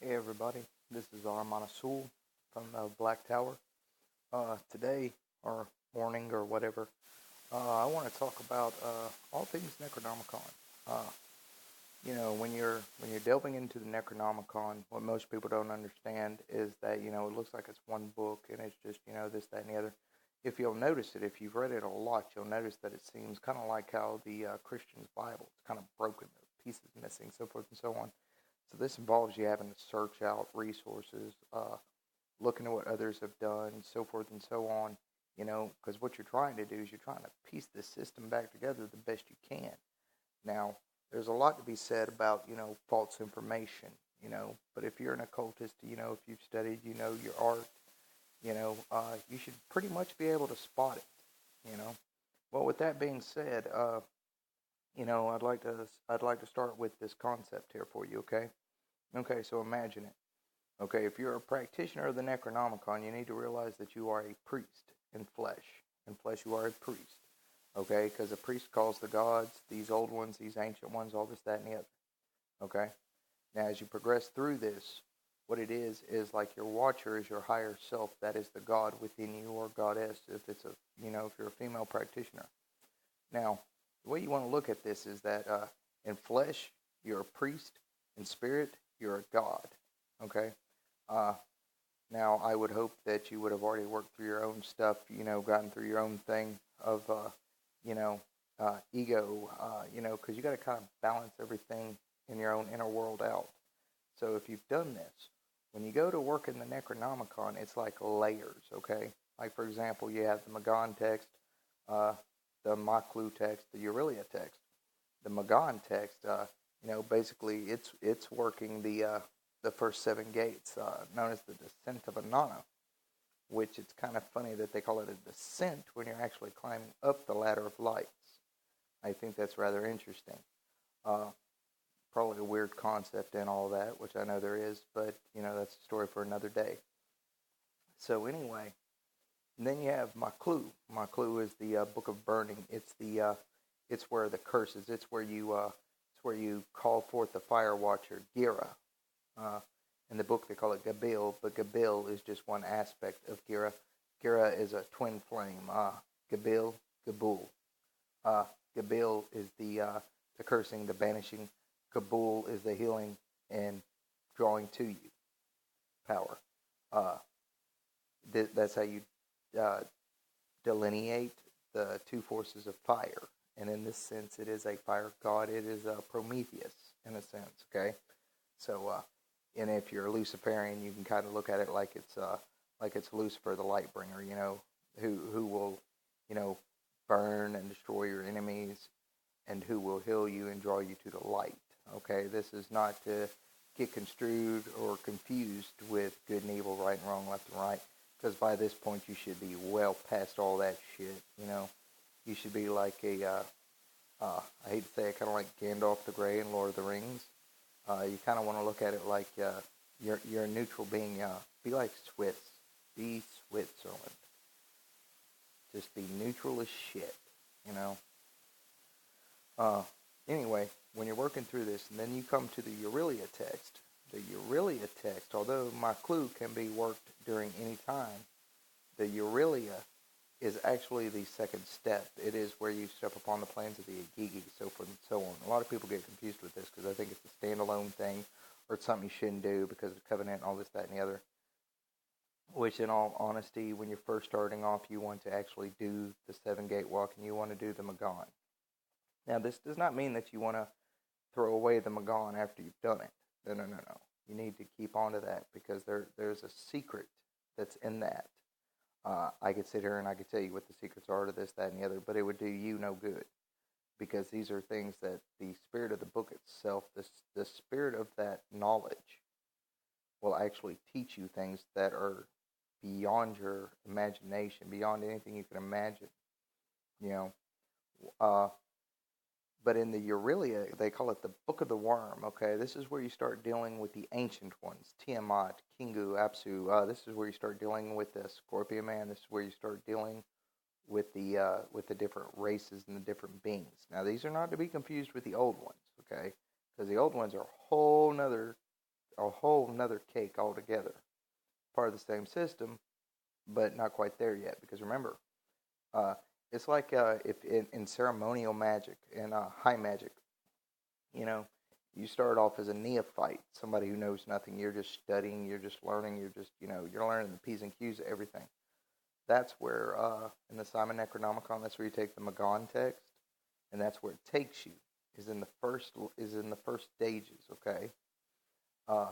Hey everybody, this is Armana Sewell from the Black Tower. Today, or morning, or whatever, I want to talk about all things Necronomicon. Uh, when you're delving into the Necronomicon, what most people don't understand is that it looks like it's one book and it's just this, that, and the other. If you'll notice it, if you've read it a lot, you'll notice that it seems kind of like how the Christian's Bible is kind of broken, pieces missing, so forth and so on. So this involves you having to search out resources, looking at what others have done, so forth and so on. Because what you're trying to do is you're trying to piece this system back together the best you can. Now, there's a lot to be said about false information. But if you're an occultist, if you've studied, your art, you should pretty much be able to spot it. Well, with that being said, I'd like to start with this concept here for you. Okay. Okay, so imagine it. Okay, if you're a practitioner of the Necronomicon, you need to realize that you are a priest in flesh. In flesh, you are a priest. Okay, because a priest calls the gods, these old ones, these ancient ones, all this, that, and the other. Okay, now as you progress through this, what it is like your watcher is your higher self. That is the god within you, or goddess, if it's if you're a female practitioner. Now, the way you want to look at this is that in flesh, you're a priest. In spirit, you're a god. Okay? Uh, Now, I would hope that you would have already worked through your own stuff, gotten through your own thing of, ego, because you got to kind of balance everything in your own inner world out. So if you've done this, when you go to work in the Necronomicon, it's like layers, okay? Like, for example, you have the Magan text, uh, the Maklu text, the Aurelia text. The Magan text, basically it's working the first seven gates, known as the descent of Anana, which it's kind of funny that they call it a descent when you're actually climbing up the ladder of lights. I think that's rather interesting. Uh, Probably a weird concept and all that, which I know there is, but that's a story for another day. So anyway, and then you have Maklu. Maklu is the Book of Burning. It's where the curses. It's where you call forth the fire watcher, Gira. Uh, in the book they call it Gabil, but Gabil is just one aspect of Gira. Gira is a twin flame. Gabil, Gabul. Uh, Gabil is the cursing, the banishing. Gabul is the healing and drawing to you power. Uh, that's how you uh, delineate the two forces of fire. And in this sense, it is a fire god. It is a Prometheus, in a sense, okay? So, and if you're a Luciferian, you can kind of look at it like it's Lucifer, the light bringer, who will, burn and destroy your enemies, and who will heal you and draw you to the light. Okay, this is not to get construed or confused with good and evil, right and wrong, left and right, because by this point you should be well past all that shit. You should be like I hate to say it, kind of like Gandalf the Grey in Lord of the Rings. You kind of want to look at it like you're a neutral being. Be like Swiss. Be Switzerland. Just be neutral as shit, you know. Anyway, when you're working through this, and then you come to the Aurelia text. The Aurelia text, although my clue can be worked during any time, the Aurelia is actually the second step. It is where you step upon the plains of the Agigi, so forth and so on. A lot of people get confused with this because I think it's a standalone thing, or it's something you shouldn't do because of the covenant and all this, that, and the other. Which, in all honesty, when you're first starting off, you want to actually do the seven gate walk and you want to do the Magan. Now, this does not mean that you want to throw away the Magan after you've done it. No. You need to keep on to that because there's a secret that's in that. I could sit here and I could tell you what the secrets are to this, that, and the other, but it would do you no good because these are things that the spirit of the book itself, the spirit of that knowledge, will actually teach you things that are beyond your imagination, beyond anything you can imagine. You know, but in the Aurelia, they call it the Book of the Worm, okay? This is where you start dealing with the ancient ones, Tiamat, Kingu, Apsu. This is where you start dealing with the Scorpion Man. This is where you start dealing with the different races and the different beings. Now, these are not to be confused with the old ones, okay? Because the old ones are a whole nother a whole nother cake altogether. Part of the same system, but not quite there yet. Because remember, uh, it's like if in ceremonial magic and high magic, you know, you start off as a neophyte, somebody who knows nothing. You're just studying, you're just learning, you're learning the P's and Q's of everything. That's where, in the Simon Necronomicon, that's where you take the Magon text, and that's where it takes you. Is in the first stages, okay? Uh,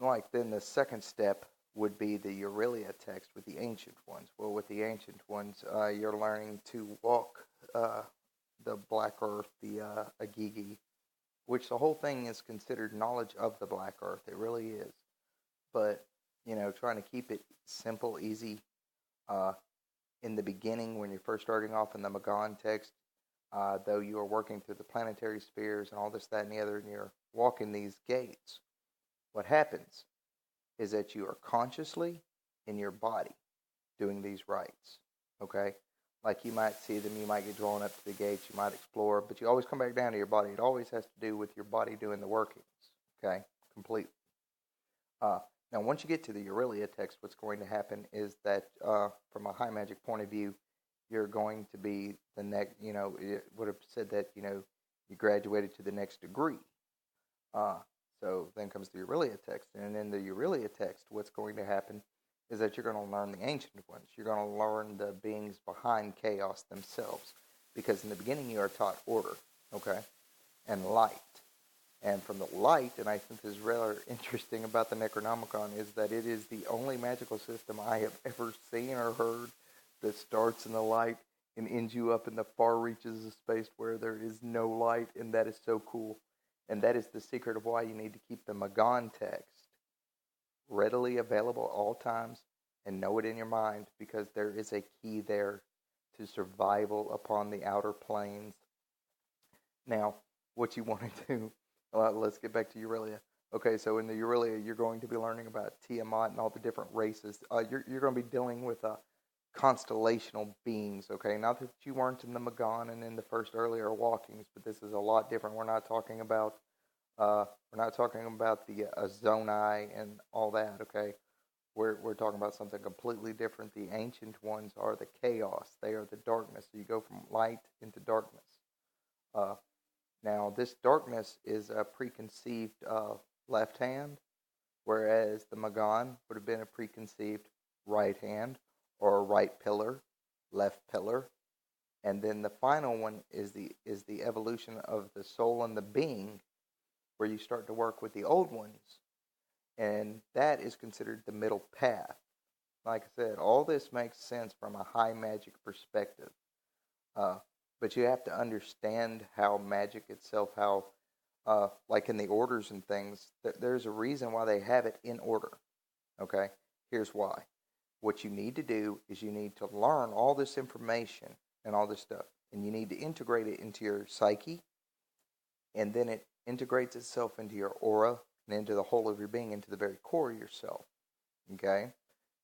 like then the second step would be the Aurelia text with the ancient ones. Well, with the ancient ones, you're learning to walk the Black Earth, the Agigi, which the whole thing is considered knowledge of the Black Earth. It really is. But, trying to keep it simple, easy. In the beginning, when you're first starting off in the Magon text, though you are working through the planetary spheres and all this, that, and the other, and you're walking these gates, what happens is that you are consciously in your body doing these rites, okay? Like you might see them, you might get drawn up to the gates, you might explore, but you always come back down to your body. It always has to do with your body doing the workings, okay? Completely. Now, once you get to the Aurelia text, what's going to happen is that, from a high magic point of view, you're going to be the next, it would have said that, you graduated to the next degree. So then comes the Aurelia text. And in the Aurelia text, what's going to happen is that you're going to learn the ancient ones. You're going to learn the beings behind chaos themselves. Because in the beginning, you are taught order, okay, and light. And from the light, and I think this is rather interesting about the Necronomicon, is that it is the only magical system I have ever seen or heard that starts in the light and ends you up in the far reaches of space where there is no light, and that is so cool. And that is the secret of why you need to keep the Magon text readily available at all times and know it in your mind, because there is a key there to survival upon the outer planes. Now, what you want to do, let's get back to Aurelia. Okay, so in the Aurelia, you're going to be learning about Tiamat and all the different races. You're going to be dealing with constellational beings, okay? Not that you weren't in the Magon and in the first earlier walkings, but this is a lot different. We're not talking about the Azoni and all that, okay? We're talking about something completely different. The ancient ones are the chaos. They are the darkness. So you go from light into darkness. Now, this darkness is a preconceived left hand, whereas the Magon would have been a preconceived right hand, or a right pillar, left pillar. And then the final one is the evolution of the soul and the being, where you start to work with the old ones. And that is considered the middle path. Like I said, all this makes sense from a high magic perspective. But you have to understand how magic itself, like in the orders and things, there's a reason why they have it in order. Okay? Here's why. What you need to do is you need to learn all this information and all this stuff. And you need to integrate it into your psyche. And then it integrates itself into your aura and into the whole of your being, into the very core of yourself. Okay?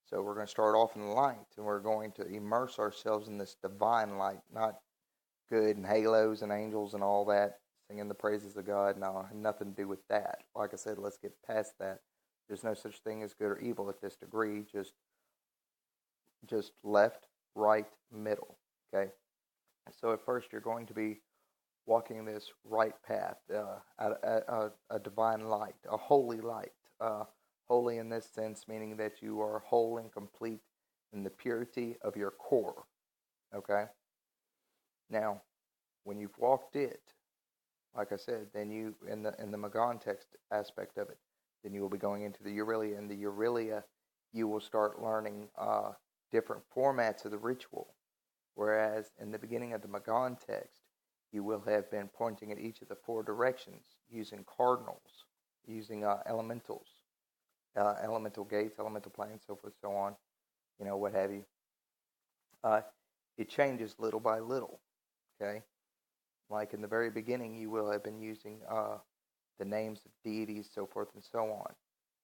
So we're going to start off in light, and we're going to immerse ourselves in this divine light, not good and halos and angels and all that, singing the praises of God. No, nothing to do with that. Like I said, let's get past that. There's no such thing as good or evil at this degree, just left, right, middle, okay? So at first you're going to be walking this right path, a divine light, a holy light. Holy in this sense, meaning that you are whole and complete in the purity of your core, okay? Now, when you've walked it, like I said, then you, in the Magon text aspect of it, then you will be going into the Aurelia. In the Aurelia, you will start learning different formats of the ritual. Whereas in the beginning of the Magon text, you will have been pointing at each of the four directions, using cardinals, using elementals, elemental gates, elemental planes, so forth, so on, what have you. It changes little by little, okay? Like in the very beginning, you will have been using the names of deities, so forth and so on.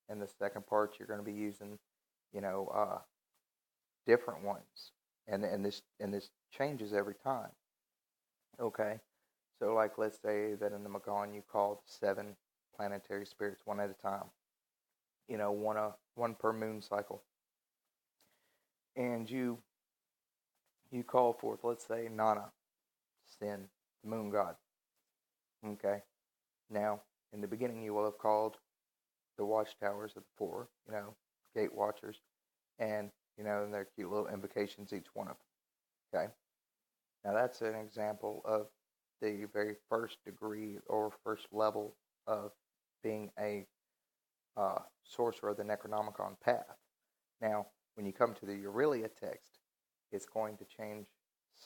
In the second part, you're going to be using, different ones, and this changes every time. Okay, so like let's say that in the Magon you called 7 planetary spirits one at a time. One per moon cycle. And you call forth, let's say, Nana, Sin, the moon god. Okay. Now, in the beginning, you will have called the watchtowers of the four, gate watchers, and their cute little invocations, each one of them. Okay. Now, that's an example of the very first degree or first level of being a sorcerer of the Necronomicon path. Now, when you come to the Aurelia text, it's going to change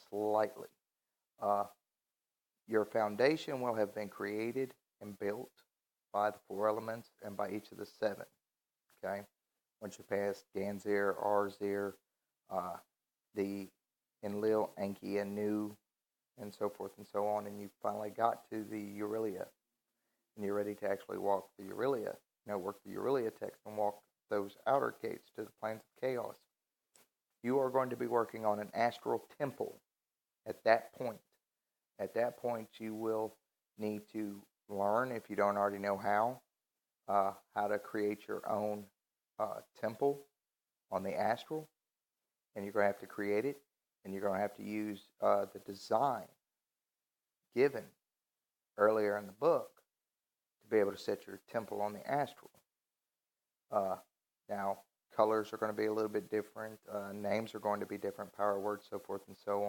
slightly. Your foundation will have been created and built by the four elements and by each of the seven. Okay? Once you pass Ganzir, Arzir, the Enlil, Enki, and Nu, and so forth and so on, and you finally got to the Aurelia, and you're ready to actually walk the Aurelia, work the Aurelia text and walk those outer gates to the planes of chaos. You are going to be working on an astral temple at that point. At that point, you will need to learn, if you don't already know how to create your own temple on the astral. And you're going to have to create it. And you're going to have to use the design given earlier in the book to be able to set your temple on the astral. Now, colors are going to be a little bit different. Names are going to be different. Power words, so forth and so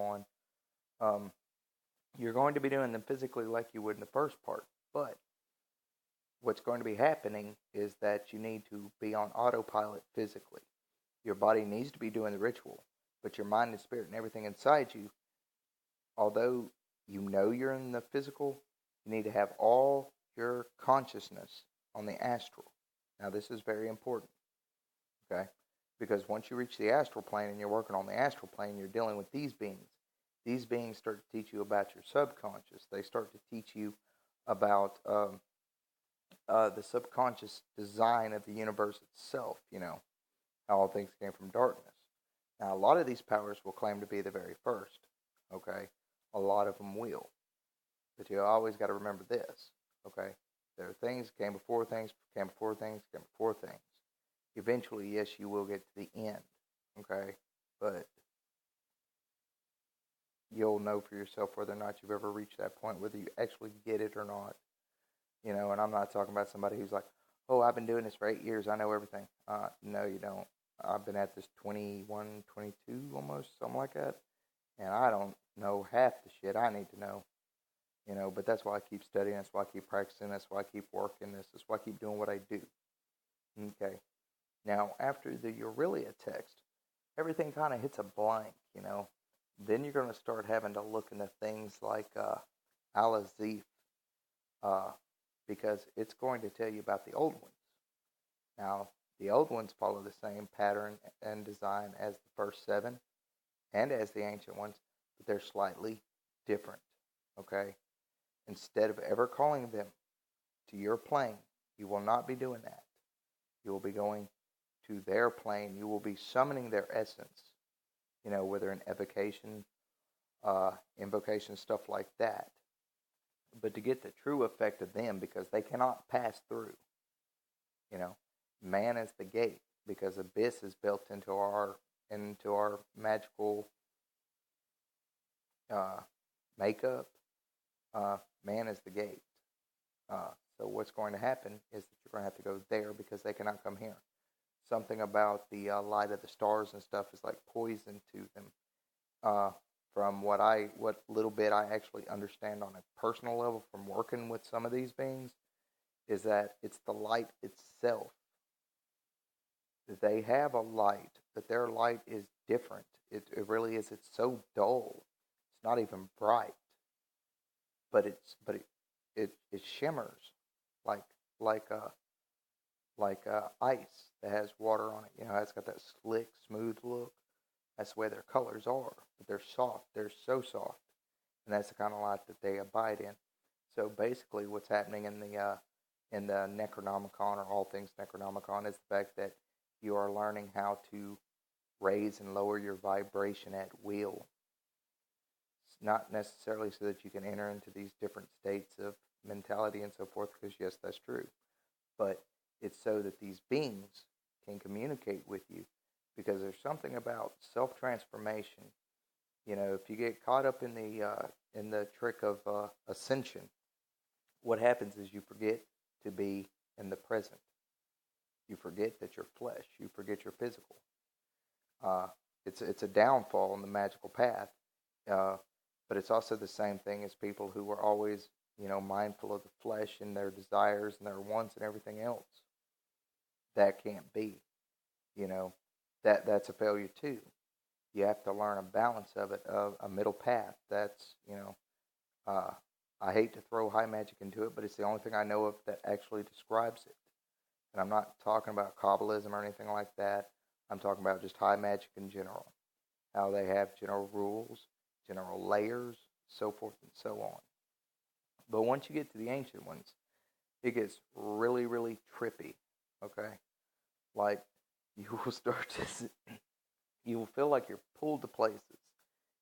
on. You're going to be doing them physically like you would in the first part. But what's going to be happening is that you need to be on autopilot physically. Your body needs to be doing the ritual. But your mind and spirit and everything inside you, although you're in the physical, you need to have all your consciousness on the astral. Now, this is very important. Okay? Because once you reach the astral plane and you're working on the astral plane, you're dealing with these beings. These beings start to teach you about your subconscious. They start to teach you about the subconscious design of the universe itself, how all things came from darkness. Now, a lot of these powers will claim to be the very first, okay? A lot of them will. But you always got to remember this, okay? There are things came before things, came before things, came before things. Eventually, yes, you will get to the end, okay? But you'll know for yourself whether or not you've ever reached that point, whether you actually get it or not. And I'm not talking about somebody who's like, oh, I've been doing this for 8 years, I know everything. No, you don't. I've been at this 21, 22 almost, something like that. And I don't know half the shit I need to know. But that's why I keep studying, that's why I keep practicing, that's why I keep working this, that's why I keep doing what I do. Okay. Now, after the Aurelia text, everything kind of hits a blank, Then you're going to start having to look into things like Al-Azif, because it's going to tell you about the old ones. Now, the old ones follow the same pattern and design as the first seven and as the ancient ones, but they're slightly different, okay? Instead of ever calling them to your plane, you will not be doing that. You will be going to their plane. You will be summoning their essence, whether an evocation, invocation, stuff like that. But to get the true effect of them, because they cannot pass through, man is the gate, because abyss is built into our magical makeup. Man is the gate. So what's going to happen is that you're going to have to go there because they cannot come here. Something about the light of the stars and stuff is like poison to them. From what little bit I actually understand on a personal level from working with some of these beings, is that it's the light itself. They have a light, but their light is different. It really is. It's so dull. It's not even bright, but it shimmers like ice that has water on it. It's got that slick, smooth look. That's the way their colors are, but they're soft. They're so soft, and that's the kind of light that they abide in. So basically, what's happening in the Necronomicon, or all things Necronomicon, is the fact that you are learning how to raise and lower your vibration at will. It's not necessarily so that you can enter into these different states of mentality and so forth, because yes, that's true. But it's so that these beings can communicate with you, because there's something about self-transformation. If you get caught up in the trick of ascension, what happens is you forget to be in the present. You forget that you're flesh. You forget you're physical. It's a downfall in the magical path, but it's also the same thing as people who are always mindful of the flesh and their desires and their wants and everything else. That can't be. That's a failure too. You have to learn a balance of it, of a middle path. That's I hate to throw high magic into it, but it's the only thing I know of that actually describes it. And I'm not talking about Kabbalism or anything like that. I'm talking about just high magic in general. How they have general rules, general layers, so forth and so on. But once you get to the ancient ones, it gets really, really trippy, okay? Like, you will feel like you're pulled to places.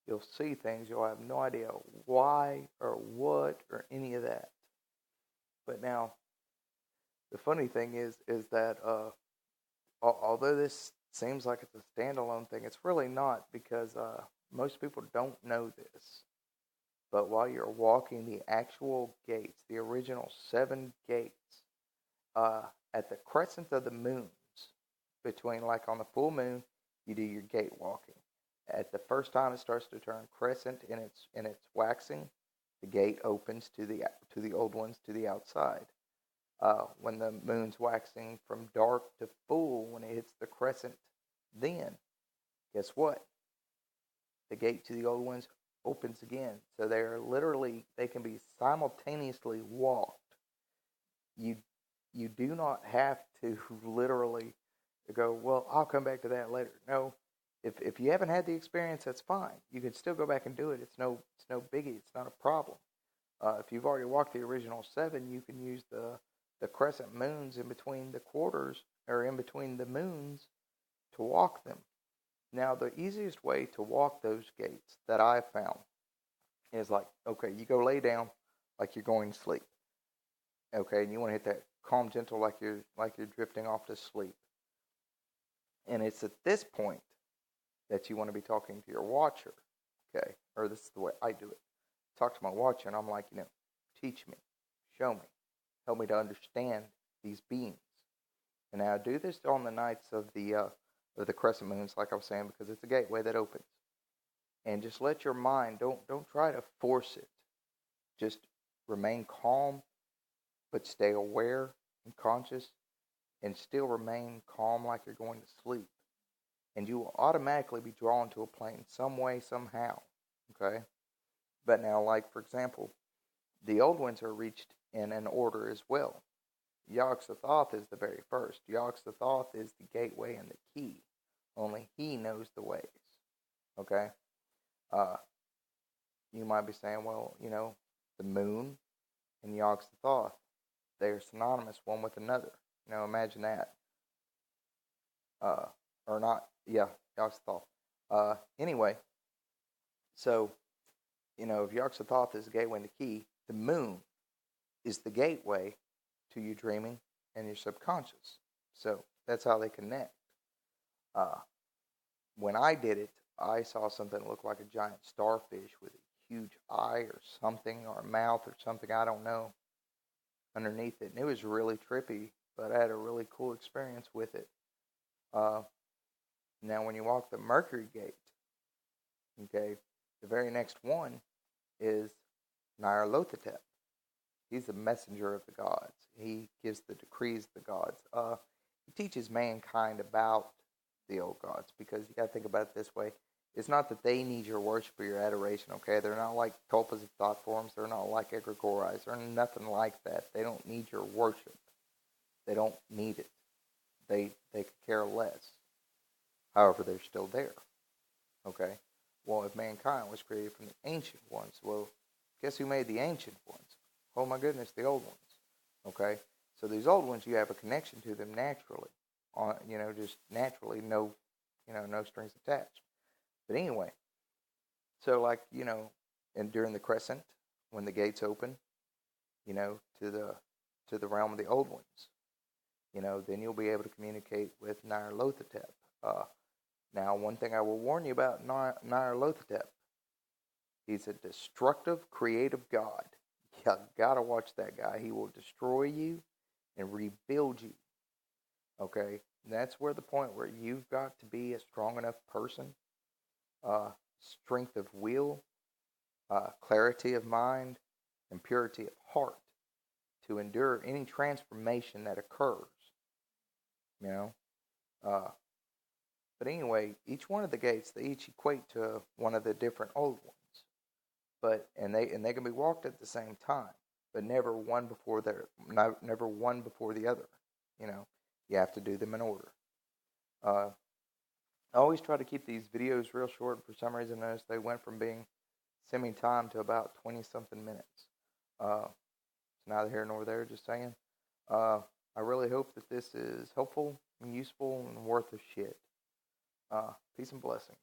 You'll see things, you'll have no idea why or what or any of that. But now, the funny thing is that although this seems like it's a standalone thing, it's really not, because most people don't know this. But while you're walking the actual gates, the original 7 gates, at the crescent of the moons, between, like on the full moon, you do your gate walking. At the first time it starts to turn crescent in its waxing, the gate opens to the old ones to the outside. When the moon's waxing from dark to full, when it hits the crescent, then guess what? The gate to the old ones opens again. So they can be simultaneously walked. You do not have to literally go, well, I'll come back to that later. No, if you haven't had the experience, that's fine. You can still go back and do it. It's no biggie. It's not a problem. If you've already walked the original 7, you can use the crescent moons in between the quarters, or in between the moons, to walk them. Now, the easiest way to walk those gates that I've found is like, okay, you go lay down like you're going to sleep. Okay, and you want to hit that calm, gentle, like you're drifting off to sleep. And it's at this point that you want to be talking to your watcher. Okay, or this is the way I do it. Talk to my watcher, and I'm like, teach me, show me, help me to understand these beings. And now I do this on the nights of the crescent moons, like I was saying, because it's a gateway that opens. And just let your mind, don't try to force it. Just remain calm, but stay aware and conscious, and still remain calm like you're going to sleep. And you will automatically be drawn to a plane some way, somehow. Okay? But now, like, for example, the old ones are reached in an order as well. Yog-Sothoth is the very first. Yog-Sothoth is the gateway and the key. Only he knows the ways. Okay? You might be saying, well, the moon and Yog-Sothoth, they're synonymous one with another. Imagine that. Or not, yeah, Yog-Sothoth. Anyway, so, if Yog-Sothoth is the gateway and the key, the moon is the gateway to you dreaming and your subconscious. So that's how they connect. When I did it, I saw something that looked like a giant starfish with a huge eye or something, or a mouth or something, I don't know, underneath it. And it was really trippy, but I had a really cool experience with it. Now, when you walk the Mercury Gate, okay, the very next one is Nyarlathotep. He's the messenger of the gods. He gives the decrees of the gods. He teaches mankind about the old gods, because you got to think about it this way. It's not that they need your worship or your adoration, okay? They're not like tulpas of thought forms. They're not like egregories. They're nothing like that. They don't need your worship. They don't need it. They could care less. However, they're still there, okay? Well, if mankind was created from the ancient ones, well, guess who made the ancient ones? Oh my goodness, the old ones, okay? So these old ones, you have a connection to them naturally, just naturally, no strings attached. But anyway, so like, and during the crescent, when the gates open, to the realm of the old ones. Then you'll be able to communicate with Nyarlathotep. Now, one thing I will warn you about Nyarlathotep, he's a destructive, creative god. You gotta watch that guy. He will destroy you and rebuild you. Okay? And that's where the point where you've got to be a strong enough person, strength of will, clarity of mind, and purity of heart to endure any transformation that occurs. But anyway, each one of the gates, they each equate to one of the different old ones. They can be walked at the same time, but never one before the other. You have to do them in order. I always try to keep these videos real short. For some reason, I noticed they went from being semi-time to about 20-something minutes. It's neither here nor there, just saying. I really hope that this is helpful and useful and worth a shit. Peace and blessings.